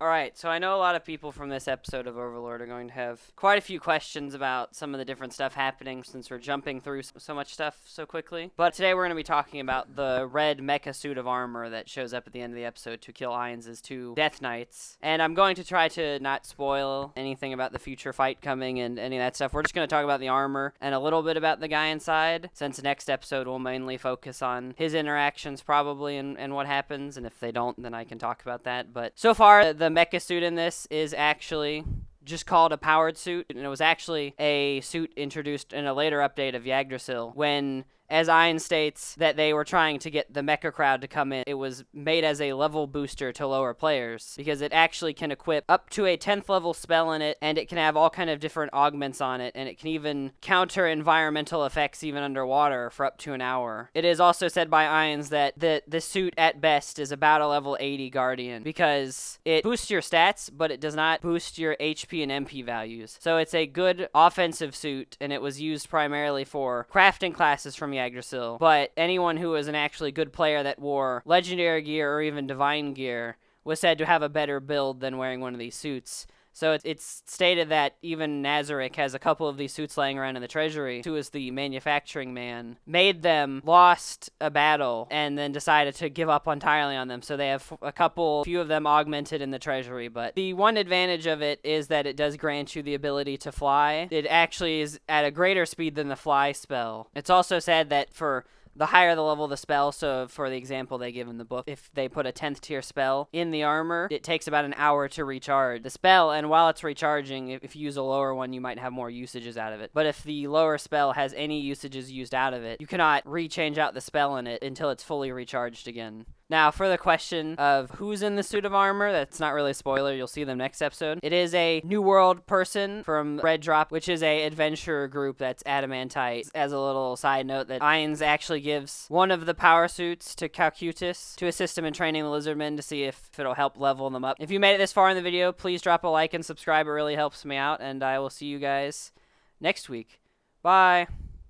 Alright, so I know a lot of people from this episode of Overlord are going to have quite a few questions about some of the different stuff happening since we're jumping through so much stuff so quickly. But today we're going to be talking about the red mecha suit of armor that shows up at the end of the episode to kill Ainz' two Death Knights. And I'm going to try to not spoil anything about the future fight coming and any of that stuff. We're just going to talk about the armor and a little bit about the guy inside, since the next episode will mainly focus on his interactions probably and what happens, and if they don't, then I can talk about that. But so far, the mecha suit in this is actually just called a powered suit, and it was actually a suit introduced in a later update of Yggdrasil when, as Ainz states, that they were trying to get the mecha crowd to come in. It was made as a level booster to lower players because it actually can equip up to a 10th level spell in it, and it can have all kind of different augments on it, and it can even counter environmental effects even underwater for up to an hour. It is also said by Ainz that the suit at best is about a level 80 guardian because it boosts your stats, but it does not boost your HP and MP values. So it's a good offensive suit, and it was used primarily for crafting classes from Yggdrasil, but anyone who was an actually good player that wore legendary gear or even divine gear was said to have a better build than wearing one of these suits. So it's stated that even Nazarick has a couple of these suits laying around in the treasury, who is the manufacturing man, made them, lost a battle, and then decided to give up entirely on them. So they have few of them augmented in the treasury, but the one advantage of it is that it does grant you the ability to fly. It actually is at a greater speed than the fly spell. It's also said that for the higher the level of the spell, so for the example they give in the book, if they put a 10th tier spell in the armor, it takes about an hour to recharge the spell, and while it's recharging, if you use a lower one, you might have more usages out of it. But if the lower spell has any usages used out of it, you cannot re-change out the spell in it until it's fully recharged again. Now, for the question of who's in the suit of armor, that's not really a spoiler, you'll see them next episode. It is a New World person from Red Drop, which is a adventurer group that's adamantite. As a little side note, that Ainz actually gives one of the power suits to Calcutus to assist him in training the lizardmen to see if it'll help level them up. If you made it this far in the video, please drop a like and subscribe, it really helps me out, and I will see you guys next week. Bye!